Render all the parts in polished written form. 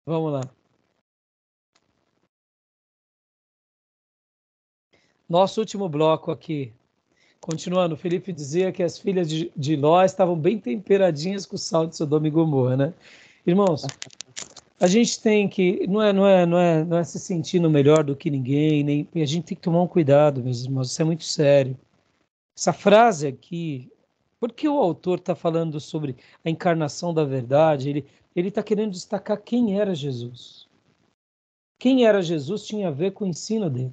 Vamos lá. Nosso último bloco aqui. Continuando, o Felipe dizia que as filhas de Ló estavam bem temperadinhas com o sal de Sodoma e Gomorra, né? Irmãos, a gente tem que, não é se sentindo melhor do que ninguém, nem, a gente tem que tomar um cuidado, meus irmãos, isso é muito sério. Essa frase aqui, porque o autor está falando sobre a encarnação da verdade, ele está querendo destacar quem era Jesus. Quem era Jesus tinha a ver com o ensino dele.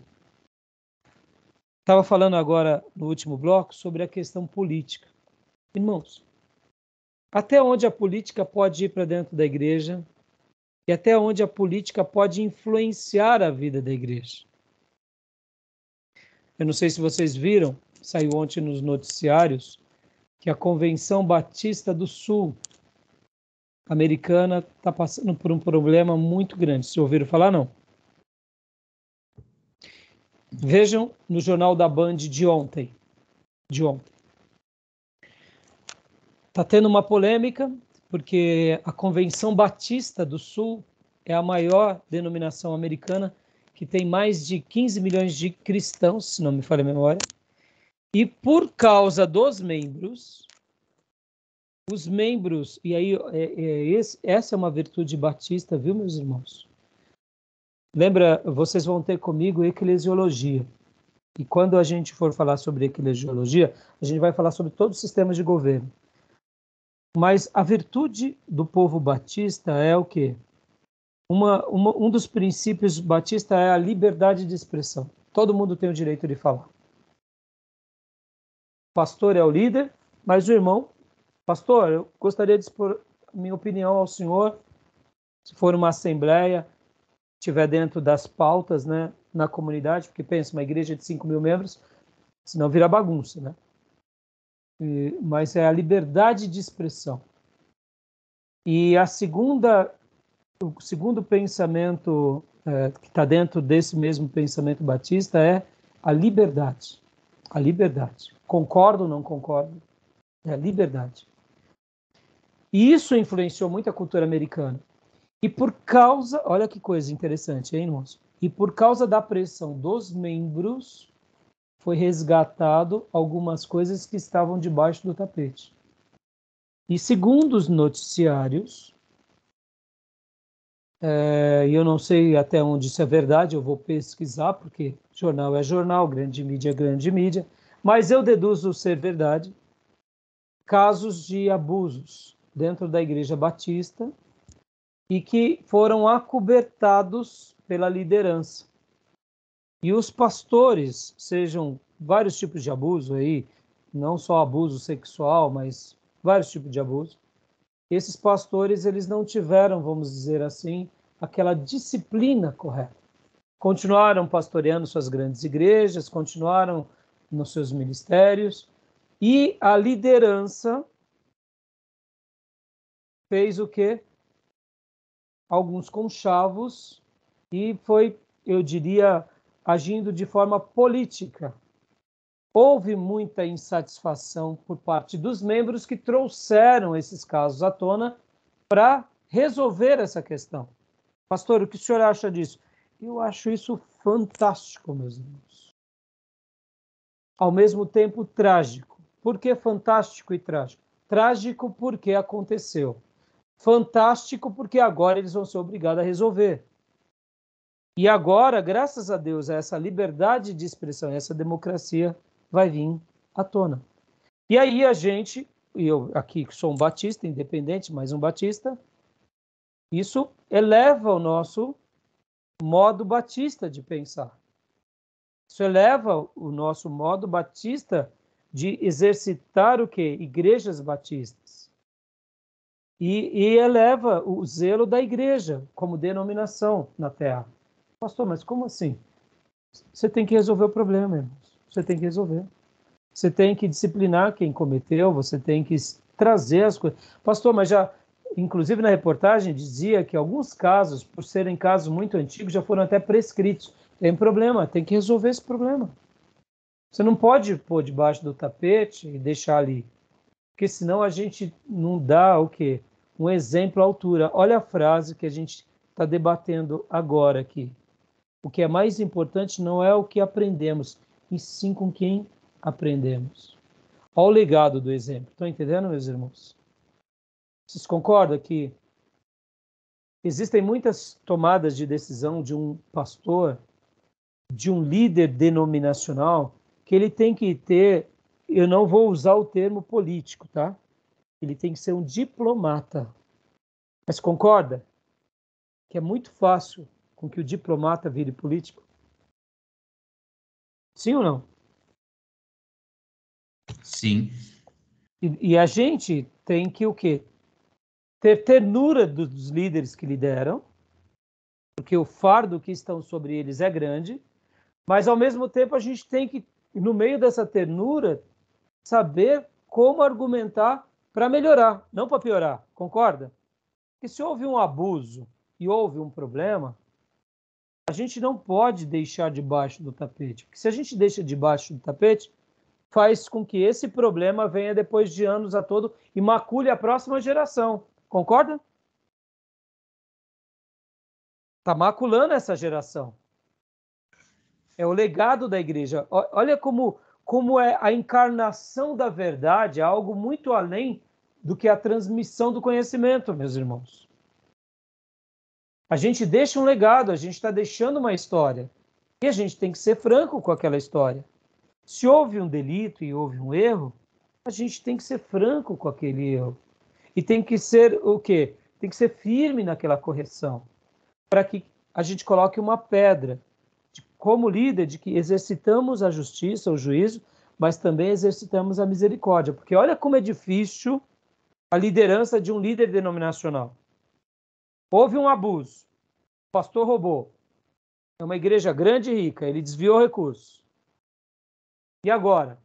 Estava falando agora no último bloco sobre a questão política. Irmãos, até onde a política pode ir para dentro da igreja e até onde a política pode influenciar a vida da igreja. Eu não sei se vocês viram, saiu ontem nos noticiários, que a Convenção Batista do Sul americana está passando por um problema muito grande. Vocês ouviram falar, não? Vejam no jornal da Band de ontem. Está tendo uma polêmica, porque a Convenção Batista do Sul é a maior denominação americana, que tem mais de 15 milhões de cristãos, se não me falha a memória, e por causa dos membros, os membros, e aí essa é uma virtude batista, viu, meus irmãos? Lembra, vocês vão ter comigo eclesiologia. E quando a gente for falar sobre eclesiologia, a gente vai falar sobre todos os sistemas de governo. Mas a virtude do povo batista é o quê? Um dos princípios batista é a liberdade de expressão. Todo mundo tem o direito de falar. O pastor é o líder, mas o irmão, pastor, eu gostaria de expor minha opinião ao senhor, se for uma assembleia, estiver dentro das pautas, né, na comunidade, porque pensa, uma igreja de 5 mil membros, senão vira bagunça, né? Mas é a liberdade de expressão. E o segundo pensamento que está dentro desse mesmo pensamento batista é a liberdade. A liberdade. Concordo ou não concordo? É a liberdade. E isso influenciou muito a cultura americana. E por causa, olha que coisa interessante, hein, irmãos? E por causa da pressão dos membros, foi resgatado algumas coisas que estavam debaixo do tapete. E segundo os noticiários, eu não sei até onde isso é verdade, eu vou pesquisar, porque jornal é jornal, grande mídia é grande mídia, mas eu deduzo ser verdade, casos de abusos dentro da Igreja Batista e que foram acobertados pela liderança. E os pastores, sejam vários tipos de abuso aí, não só abuso sexual, mas vários tipos de abuso, esses pastores, eles não tiveram, vamos dizer assim, aquela disciplina correta. Continuaram pastoreando suas grandes igrejas, continuaram nos seus ministérios, e a liderança fez o quê? Alguns conchavos, e foi, eu diria, agindo de forma política. Houve muita insatisfação por parte dos membros que trouxeram esses casos à tona para resolver essa questão. Pastor, o que o senhor acha disso? Eu acho isso fantástico, meus irmãos. Ao mesmo tempo trágico. Por que fantástico e trágico? Trágico porque aconteceu. Fantástico porque agora eles vão ser obrigados a resolver. E agora, graças a Deus, essa liberdade de expressão, essa democracia vai vir à tona. E aí a gente, eu aqui que sou um batista, independente, mas um batista, isso eleva o nosso modo batista de pensar. Isso eleva o nosso modo batista de exercitar o quê? Igrejas batistas. E eleva o zelo da igreja como denominação na terra. Pastor, mas como assim? Você tem que resolver o problema, irmãos. Você tem que resolver. Você tem que disciplinar quem cometeu, você tem que trazer as coisas. Pastor, mas já, inclusive na reportagem, dizia que alguns casos, por serem casos muito antigos, já foram até prescritos. Tem problema, tem que resolver esse problema. Você não pode pôr debaixo do tapete e deixar ali, porque senão a gente não dá o quê? Um exemplo à altura. Olha a frase que a gente está debatendo agora aqui. O que é mais importante não é o que aprendemos, e sim com quem aprendemos. Olha o legado do exemplo. Estão entendendo, meus irmãos? Vocês concordam que existem muitas tomadas de decisão de um pastor, de um líder denominacional, que ele tem que ter, eu não vou usar o termo político, tá? Ele tem que ser um diplomata. Mas concorda que é muito fácil com que o diplomata vire político? Sim ou não? Sim. E a gente tem que o quê? Ter ternura dos líderes que lideram, porque o fardo que estão sobre eles é grande, mas ao mesmo tempo a gente tem que, no meio dessa ternura, saber como argumentar para melhorar, não para piorar, concorda? Porque se houve um abuso e houve um problema, a gente não pode deixar debaixo do tapete, porque se a gente deixa debaixo do tapete, faz com que esse problema venha depois de anos a todo e macule a próxima geração, concorda? Está maculando essa geração. É o legado da igreja. Olha como é a encarnação da verdade, é algo muito além do que a transmissão do conhecimento, meus irmãos. A gente deixa um legado, a gente está deixando uma história. E a gente tem que ser franco com aquela história. Se houve um delito e houve um erro, a gente tem que ser franco com aquele erro. E tem que ser o quê? Tem que ser firme naquela correção. Para que a gente coloque uma pedra, como líder, de que exercitamos a justiça, o juízo, mas também exercitamos a misericórdia. Porque olha como é difícil a liderança de um líder denominacional. Houve um abuso, o pastor roubou. É uma igreja grande e rica, ele desviou recursos. E agora?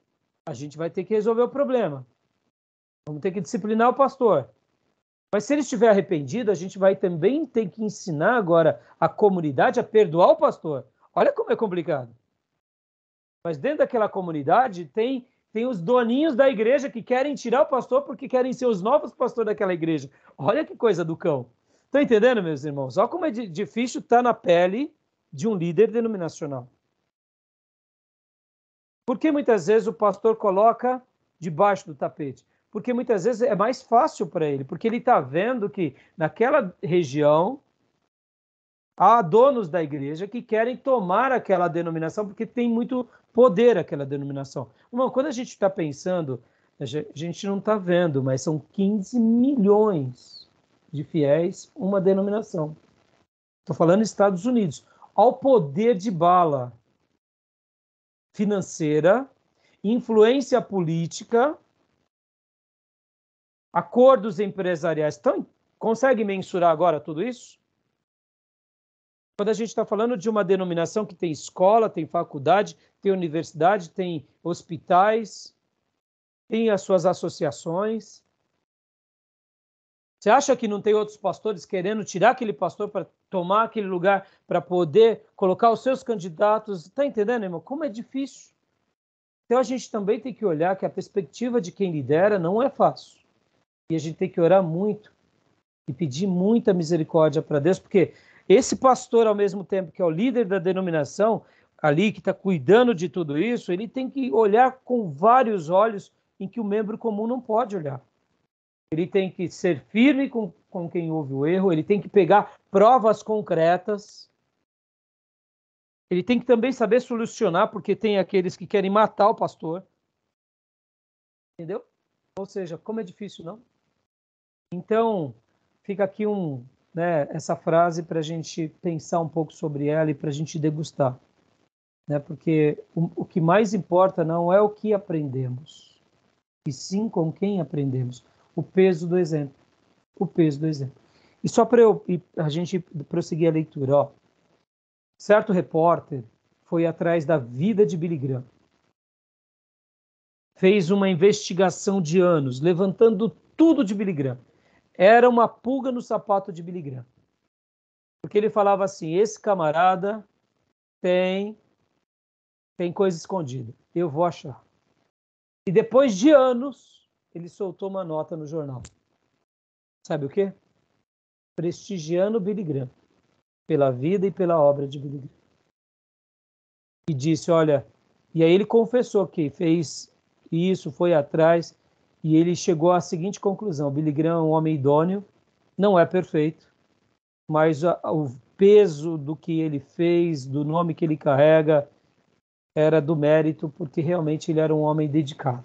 A gente vai ter que resolver o problema. Vamos ter que disciplinar o pastor. Mas se ele estiver arrependido, a gente vai também ter que ensinar agora a comunidade a perdoar o pastor. Olha como é complicado. Mas dentro daquela comunidade tem os doninhos da igreja que querem tirar o pastor porque querem ser os novos pastores daquela igreja. Olha que coisa do cão. Estão entendendo, meus irmãos? Olha como é difícil estar na pele de um líder denominacional. Por que muitas vezes o pastor coloca debaixo do tapete? Porque muitas vezes é mais fácil para ele, porque ele está vendo que naquela região há donos da igreja que querem tomar aquela denominação porque tem muito poder aquela denominação. Quando a gente está pensando, a gente não está vendo, mas são 15 milhões de fiéis, uma denominação. Estou falando Estados Unidos. Ao poder de bala financeira, influência política, acordos empresariais. Então, consegue mensurar agora tudo isso? Quando a gente está falando de uma denominação que tem escola, tem faculdade, tem universidade, tem hospitais, tem as suas associações. Você acha que não tem outros pastores querendo tirar aquele pastor para tomar aquele lugar, para poder colocar os seus candidatos? Está entendendo, irmão? Como é difícil. Então a gente também tem que olhar que a perspectiva de quem lidera não é fácil. E a gente tem que orar muito e pedir muita misericórdia para Deus, porque esse pastor, ao mesmo tempo que é o líder da denominação, ali que está cuidando de tudo isso, ele tem que olhar com vários olhos em que o membro comum não pode olhar. Ele tem que ser firme com quem houve o erro, ele tem que pegar provas concretas, ele tem que também saber solucionar, porque tem aqueles que querem matar o pastor. Entendeu? Ou seja, como é difícil, não? Então, fica aqui essa frase para a gente pensar um pouco sobre ela e para a gente degustar. Né? Porque o que mais importa não é o que aprendemos, e sim com quem aprendemos. O peso do exemplo. O peso do exemplo. E só para a gente prosseguir a leitura, ó. Certo repórter foi atrás da vida de Billy Graham. Fez uma investigação de anos, levantando tudo de Billy Graham. Era uma pulga no sapato de Billy Graham. Porque ele falava assim, esse camarada tem coisa escondida. Eu vou achar. E depois de anos, ele soltou uma nota no jornal. Sabe o quê? Prestigiando Billy Graham. pela vida e pela obra de Billy Graham. E disse, olha, e aí ele confessou que fez isso, foi atrás, e ele chegou à seguinte conclusão: Billy Graham é um homem idôneo, não é perfeito, mas o peso do que ele fez, do nome que ele carrega, era do mérito, porque realmente ele era um homem dedicado,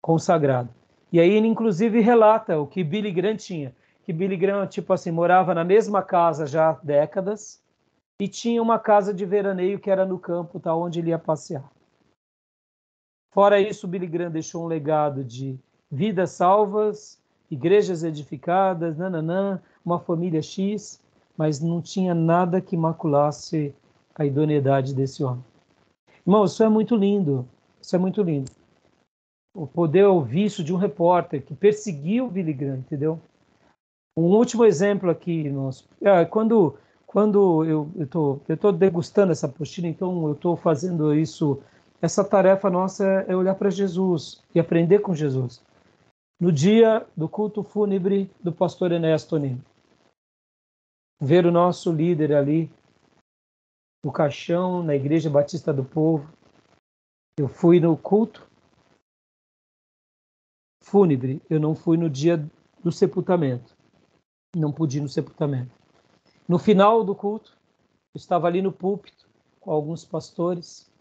consagrado. E aí ele inclusive relata o que Billy Graham tinha, que Billy Graham, tipo assim, morava na mesma casa já há décadas, e tinha uma casa de veraneio que era no campo, tá, onde ele ia passear. Fora isso, Billy Graham deixou um legado de vidas salvas, igrejas edificadas, nananã, uma família X, mas não tinha nada que maculasse a idoneidade desse homem. Irmão, isso é muito lindo, isso é muito lindo. O poder ouvir isso de um repórter que perseguiu o Billy Graham, entendeu? Um último exemplo aqui, quando eu estou degustando essa apostila, então eu estou fazendo isso. Essa tarefa nossa é olhar para Jesus e aprender com Jesus. No dia do culto fúnebre do pastor Enéas Tonini, ver o nosso líder ali no caixão, na Igreja Batista do Povo. Eu fui no culto fúnebre, eu não fui no dia do sepultamento. Não pude ir no sepultamento. No final do culto, eu estava ali no púlpito com alguns pastores.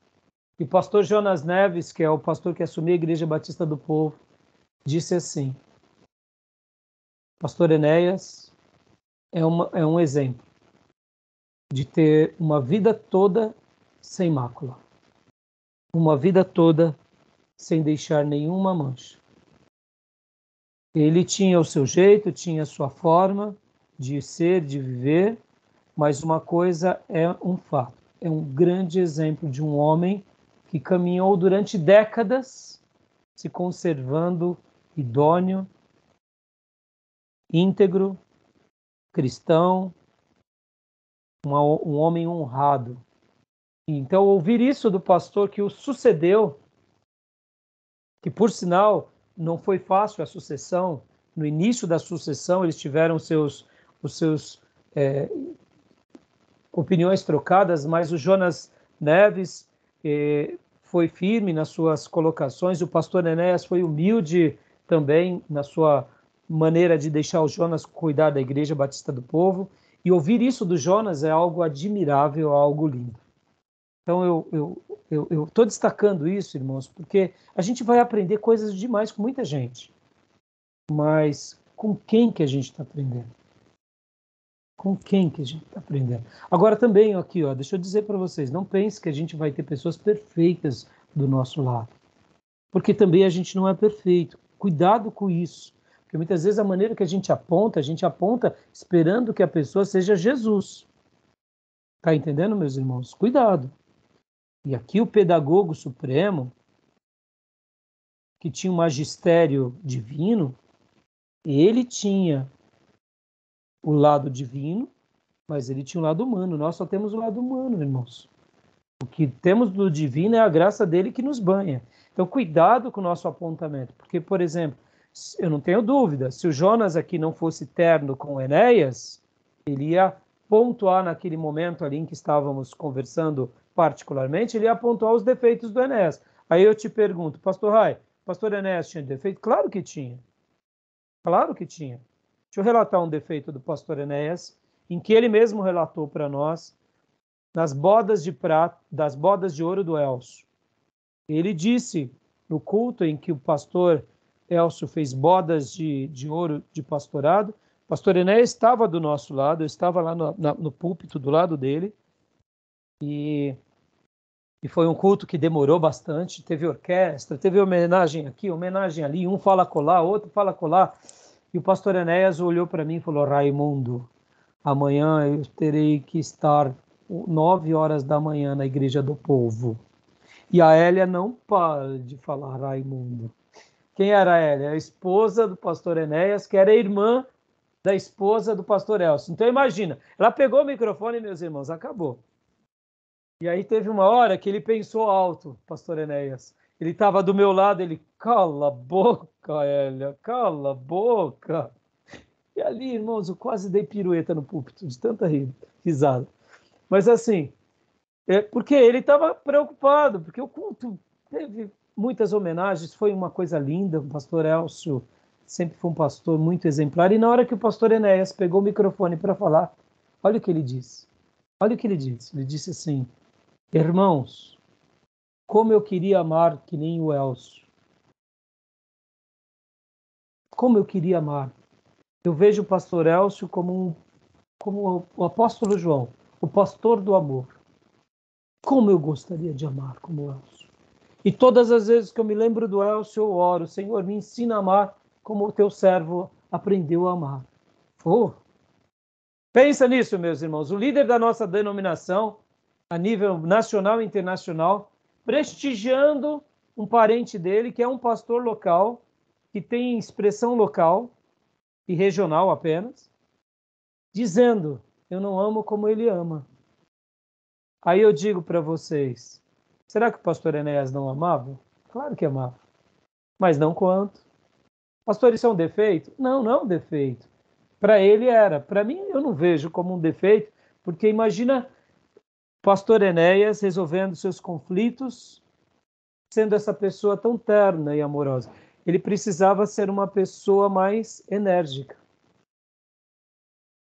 E o pastor Jonas Neves, que é o pastor que assumiu a Igreja Batista do Povo, disse assim: Pastor Enéas é um exemplo de ter uma vida toda sem mácula. Uma vida toda sem deixar nenhuma mancha. Ele tinha o seu jeito, tinha a sua forma de ser, de viver, mas uma coisa é um fato. É um grande exemplo de um homem que caminhou durante décadas se conservando idôneo, íntegro, cristão, um homem honrado. Então, ouvir isso do pastor que o sucedeu, que por sinal não foi fácil a sucessão, no início da sucessão eles tiveram os seus opiniões trocadas, mas o Jonas Neves foi firme nas suas colocações, o pastor Enéas foi humilde também na sua maneira de deixar o Jonas cuidar da Igreja Batista do Povo, e ouvir isso do Jonas é algo admirável, algo lindo. Então eu estou destacando isso, irmãos, porque a gente vai aprender coisas demais com muita gente, mas com quem que a gente está aprendendo? Com quem que a gente está aprendendo? Agora também, aqui, ó, deixa eu dizer para vocês, não pense que a gente vai ter pessoas perfeitas do nosso lado, porque também a gente não é perfeito. Cuidado com isso, porque muitas vezes a maneira que a gente aponta esperando que a pessoa seja Jesus. Tá entendendo, meus irmãos? Cuidado. E aqui o pedagogo supremo, que tinha um magistério divino, ele tinha o lado divino, mas ele tinha o lado humano. Nós só temos o lado humano, irmãos. O que temos do divino é a graça dele que nos banha. Então, cuidado com o nosso apontamento, porque, por exemplo, eu não tenho dúvida, se o Jonas aqui não fosse terno com o Enéas, ele ia pontuar naquele momento ali em que estávamos conversando particularmente, ele ia pontuar os defeitos do Enéas. Aí eu te pergunto, pastor Rai, pastor Enéas tinha defeito? Claro que tinha. Claro que tinha. Deixa eu relatar um defeito do pastor Enéas, em que ele mesmo relatou para nós, nas bodas de prata, das bodas de ouro do Elcio. Ele disse no culto em que o pastor Elcio fez bodas de ouro de pastorado, o pastor Enéas estava do nosso lado, eu estava lá no púlpito do lado dele, e foi um culto que demorou bastante, teve orquestra, teve homenagem aqui, homenagem ali, um fala colar, outro fala colar, e o pastor Enéas olhou para mim e falou: Raimundo, amanhã eu terei que estar 9 horas da manhã na Igreja do Povo. E a Hélia não para de falar Raimundo. Quem era a Hélia? A esposa do pastor Enéas, que era irmã da esposa do pastor Elcio. Então imagina, ela pegou o microfone, meus irmãos, acabou. E aí teve uma hora que ele pensou alto, pastor Enéas. Ele estava do meu lado, ele, cala a boca, Hélia, cala a boca. E ali, irmãos, eu quase dei pirueta no púlpito, de tanta risada. Mas assim, porque ele estava preocupado, porque o culto teve muitas homenagens, foi uma coisa linda, o pastor Elcio sempre foi um pastor muito exemplar, e na hora que o pastor Enéas pegou o microfone para falar, olha o que ele disse. Olha o que ele disse. Ele disse assim: irmãos, como eu queria amar que nem o Elcio. Como eu queria amar. Eu vejo o pastor Elcio como o apóstolo João, o pastor do amor. Como eu gostaria de amar como o Elcio. E todas as vezes que eu me lembro do Elcio, eu oro: Senhor, me ensina a amar como o teu servo aprendeu a amar. Oh, pensa nisso, meus irmãos. O líder da nossa denominação, a nível nacional e internacional, prestigiando um parente dele, que é um pastor local, que tem expressão local e regional apenas, dizendo: eu não amo como ele ama. Aí eu digo para vocês, será que o pastor Enéas não amava? Claro que amava, mas não quanto. Pastor, isso é um defeito? Não, não é um defeito. Para ele era. Para mim, eu não vejo como um defeito, porque imagina o pastor Enéas resolvendo seus conflitos, sendo essa pessoa tão terna e amorosa. Ele precisava ser uma pessoa mais enérgica.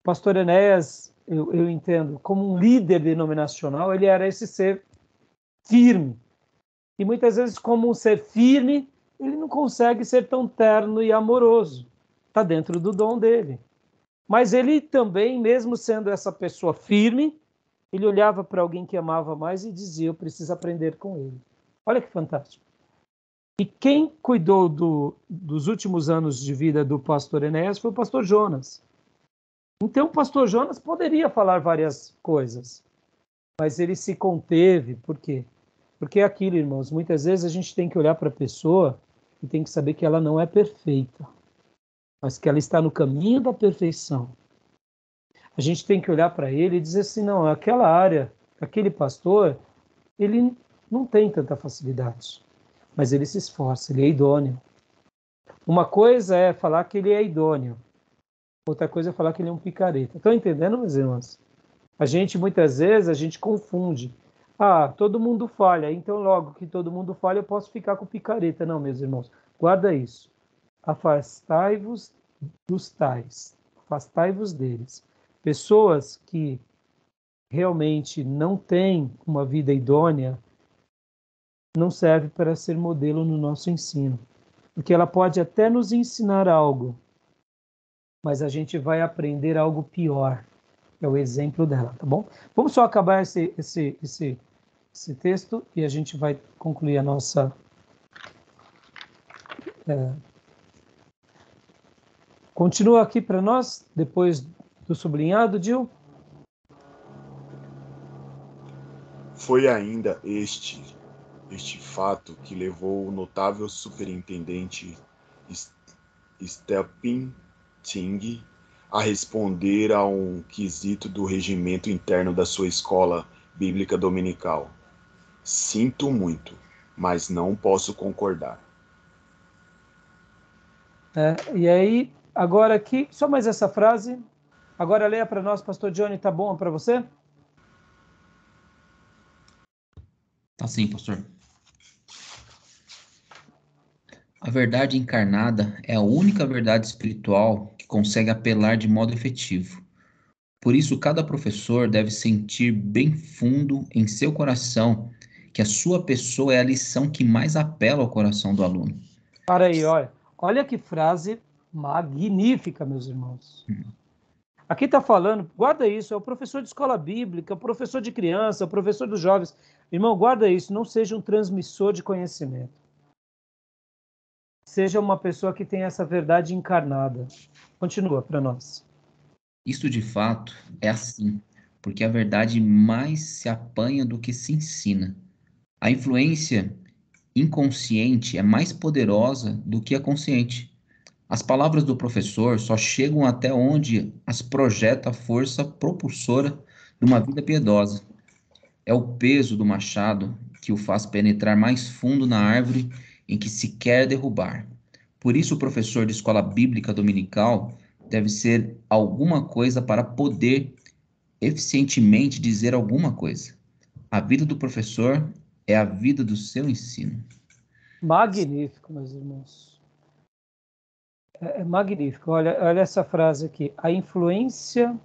O pastor Enéas, eu entendo, como um líder denominacional, ele era esse ser firme. E muitas vezes, como um ser firme, ele não consegue ser tão terno e amoroso. Está dentro do dom dele. Mas ele também, mesmo sendo essa pessoa firme, ele olhava para alguém que amava mais e dizia: eu preciso aprender com ele. Olha que fantástico. E quem cuidou dos últimos anos de vida do pastor Enéas foi o pastor Jonas. Então o pastor Jonas poderia falar várias coisas, mas ele se conteve. Por quê? Porque é aquilo, irmãos, muitas vezes a gente tem que olhar para a pessoa e tem que saber que ela não é perfeita, mas que ela está no caminho da perfeição. A gente tem que olhar para ele e dizer assim: não, aquela área, aquele pastor, ele não tem tanta facilidade, mas ele se esforça, ele é idôneo. Uma coisa é falar que ele é idôneo, outra coisa é falar que ele é um picareta. Estão entendendo, meus irmãos? A gente, muitas vezes, a gente confunde. Ah, todo mundo falha, então logo que todo mundo falha, eu posso ficar com picareta. Não, meus irmãos, guarda isso. Afastai-vos dos tais, afastai-vos deles. Pessoas que realmente não têm uma vida idônea não serve para ser modelo no nosso ensino. Porque ela pode até nos ensinar algo, mas a gente vai aprender algo pior. É o exemplo dela, tá bom? Vamos só acabar esse texto e a gente vai concluir a nossa... Continua aqui para nós, depois do sublinhado, Gil. Foi ainda este fato que levou o notável superintendente Stephen Ting a responder a um quesito do regimento interno da sua escola bíblica dominical. Sinto muito, mas não posso concordar. E aí, agora aqui, só mais essa frase. Agora leia para nós, pastor Johnny, tá bom para você? Tá sim, pastor. A verdade encarnada é a única verdade espiritual que consegue apelar de modo efetivo. Por isso, cada professor deve sentir bem fundo em seu coração que a sua pessoa é a lição que mais apela ao coração do aluno. Para aí, olha. Olha que frase magnífica, meus irmãos. Aqui está falando, guarda isso, é o professor de escola bíblica, o professor de criança, o professor dos jovens. Irmão, guarda isso, não seja um transmissor de conhecimento. Seja uma pessoa que tem essa verdade encarnada. Continua para nós. Isto de fato é assim, porque a verdade mais se apanha do que se ensina. A influência inconsciente é mais poderosa do que a consciente. As palavras do professor só chegam até onde as projeta a força propulsora de uma vida piedosa. É o peso do machado que o faz penetrar mais fundo na árvore em que se quer derrubar. Por isso, o professor de escola bíblica dominical deve ser alguma coisa para poder eficientemente dizer alguma coisa. A vida do professor é a vida do seu ensino. Magnífico, meus irmãos. É magnífico. Olha essa frase aqui. A influência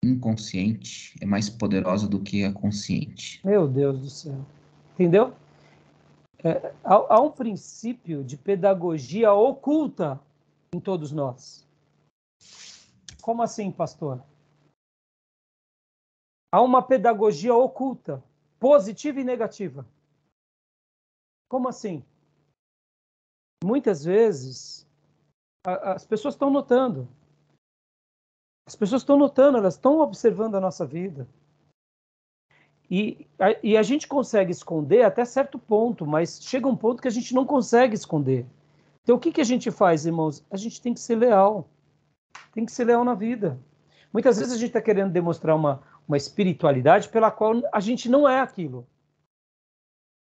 Inconsciente é mais poderosa do que a consciente. Meu Deus do céu. Entendeu? Há um princípio de pedagogia oculta em todos nós. Como assim, pastor? Há uma pedagogia oculta, positiva e negativa. Como assim? Muitas vezes, as pessoas estão notando. As pessoas estão notando, elas estão observando a nossa vida. E a gente consegue esconder até certo ponto, mas chega um ponto que a gente não consegue esconder. Então, o que a gente faz, irmãos? A gente tem que ser leal. Tem que ser leal na vida. Muitas vezes a gente está querendo demonstrar uma espiritualidade pela qual a gente não é aquilo.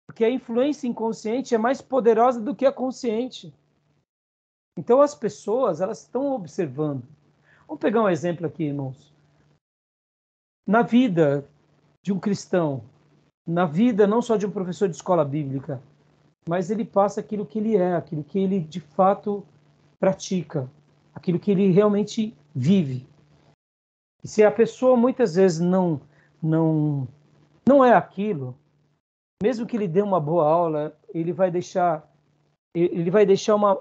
Porque a influência inconsciente é mais poderosa do que a consciente. Então, as pessoas, elas estão observando. Vamos pegar um exemplo aqui, irmãos. Na vida de um cristão, na vida não só de um professor de escola bíblica, mas ele passa aquilo que ele é, aquilo que ele de fato pratica, aquilo que ele realmente vive. E se a pessoa muitas vezes não é aquilo, mesmo que ele dê uma boa aula, ele vai deixar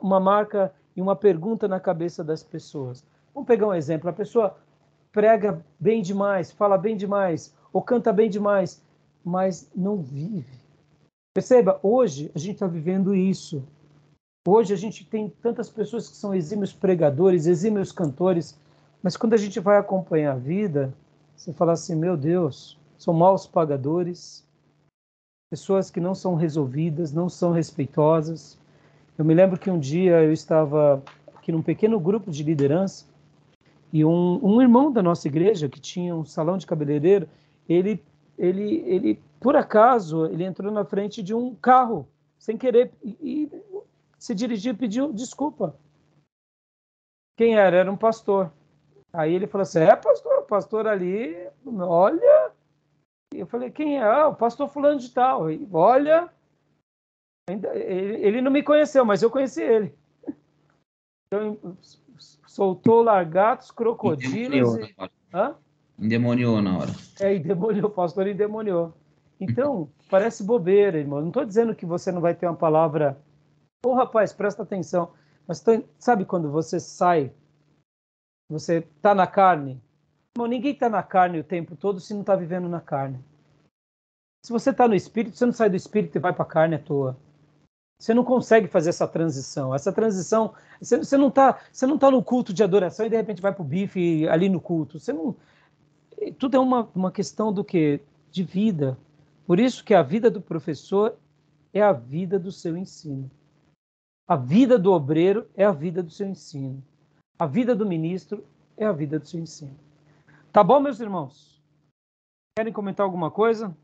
uma marca e uma pergunta na cabeça das pessoas. Vamos pegar um exemplo. A pessoa prega bem demais, fala bem demais, ou canta bem demais, mas não vive. Perceba, hoje a gente está vivendo isso. Hoje a gente tem tantas pessoas que são exímios pregadores, exímios cantores, mas quando a gente vai acompanhar a vida, você fala assim, meu Deus, são maus pagadores, pessoas que não são resolvidas, não são respeitosas. Eu me lembro que um dia eu estava aqui num pequeno grupo de liderança e um irmão da nossa igreja, que tinha um salão de cabeleireiro, ele por acaso, ele entrou na frente de um carro, sem querer, e se dirigiu e pediu desculpa. Quem era? Era um pastor. Aí ele falou assim, pastor, o pastor ali, olha. E eu falei, quem é? Ah, o pastor fulano de tal. E, olha, ele não me conheceu, mas eu conheci ele. Então, soltou lagartos, crocodilos e... Hã? Endemoniou na hora. Endemoniou, o pastor endemoniou. Então, parece bobeira, irmão. Não estou dizendo que você não vai ter uma palavra... rapaz, presta atenção. Mas sabe quando você sai, você está na carne? Irmão, ninguém está na carne o tempo todo se não está vivendo na carne. Se você está no espírito, você não sai do espírito e vai para a carne à toa. Você não consegue fazer essa transição. Essa transição, você não tá no culto de adoração e de repente vai para o bife ali no culto. Tudo é uma questão do quê? De vida. Por isso que a vida do professor é a vida do seu ensino. A vida do obreiro é a vida do seu ensino. A vida do ministro é a vida do seu ensino. Tá bom, meus irmãos? Querem comentar alguma coisa?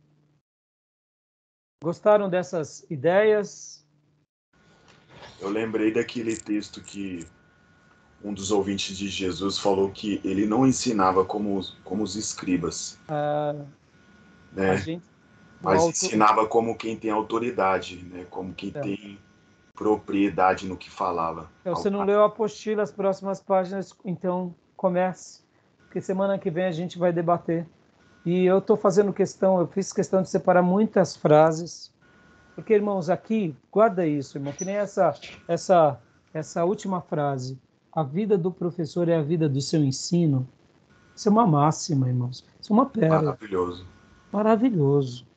Gostaram dessas ideias? Eu lembrei daquele texto que um dos ouvintes de Jesus falou que ele não ensinava como os escribas, né? Mas ensinava como quem tem autoridade, né? Como quem tem propriedade no que falava. Você não leu a apostila, as próximas páginas, então comece, porque semana que vem a gente vai debater. E eu fiz questão de separar muitas frases, porque, irmãos, aqui, guarda isso, irmão, que nem essa última frase, a vida do professor é a vida do seu ensino. Isso é uma máxima, irmãos. Isso é uma pérola. Maravilhoso. Maravilhoso.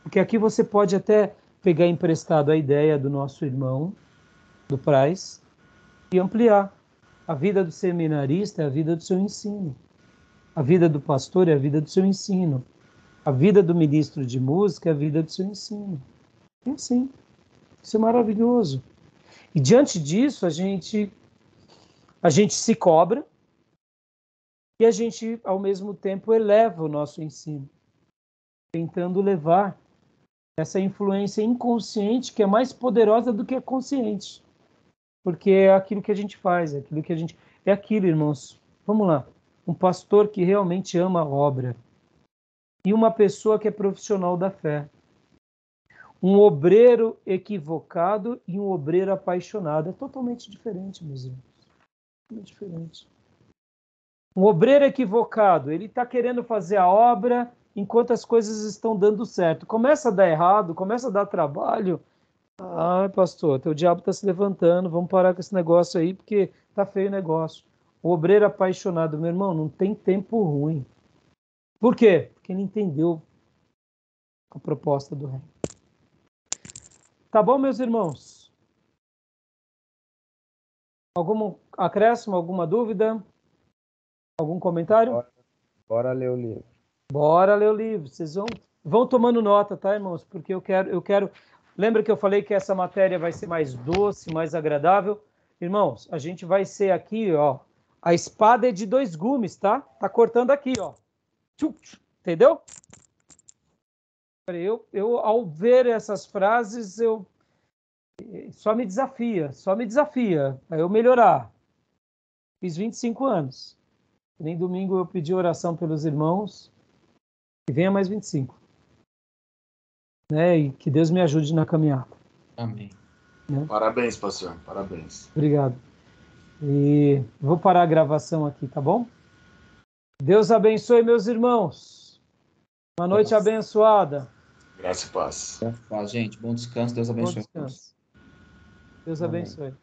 Porque aqui você pode até pegar emprestado a ideia do nosso irmão, do Praz, e ampliar. A vida do seminarista é a vida do seu ensino. A vida do pastor é a vida do seu ensino. A vida do ministro de música é a vida do seu ensino. É assim. Isso é maravilhoso. E diante disso, a gente se cobra e a gente, ao mesmo tempo, eleva o nosso ensino, tentando levar essa influência inconsciente que é mais poderosa do que a consciente. Porque é aquilo que a gente faz, é aquilo que a gente... É aquilo, irmãos. Vamos lá. Um pastor que realmente ama a obra. E uma pessoa que é profissional da fé. Um obreiro equivocado e um obreiro apaixonado. É totalmente diferente, meus irmãos. Totalmente diferente. Um obreiro equivocado, ele está querendo fazer a obra enquanto as coisas estão dando certo. Começa a dar errado, começa a dar trabalho. Ah, pastor, teu diabo está se levantando, vamos parar com esse negócio aí, porque tá feio o negócio. O obreiro apaixonado, meu irmão, não tem tempo ruim. Por quê? Porque ele entendeu a proposta do reino. Tá bom, meus irmãos? Algum acréscimo, alguma dúvida? Algum comentário? Bora ler o livro. Bora ler o livro. Vocês vão tomando nota, tá, irmãos? Porque eu quero... Lembra que eu falei que essa matéria vai ser mais doce, mais agradável? Irmãos, a gente vai ser aqui, ó. A espada é de 2 gumes, tá? Tá cortando aqui, ó. Entendeu? Eu ao ver essas frases, só me desafia a eu melhorar. Fiz 25 anos. Nem domingo eu pedi oração pelos irmãos. E venha mais 25. Né? E que Deus me ajude na caminhada. Amém. Né? Parabéns, pastor. Parabéns. Obrigado. E vou parar a gravação aqui, tá bom? Deus abençoe, meus irmãos. Uma noite abençoada. Graça e paz. Paz, gente. Bom descanso. Deus Bom abençoe. descanso. Deus abençoe.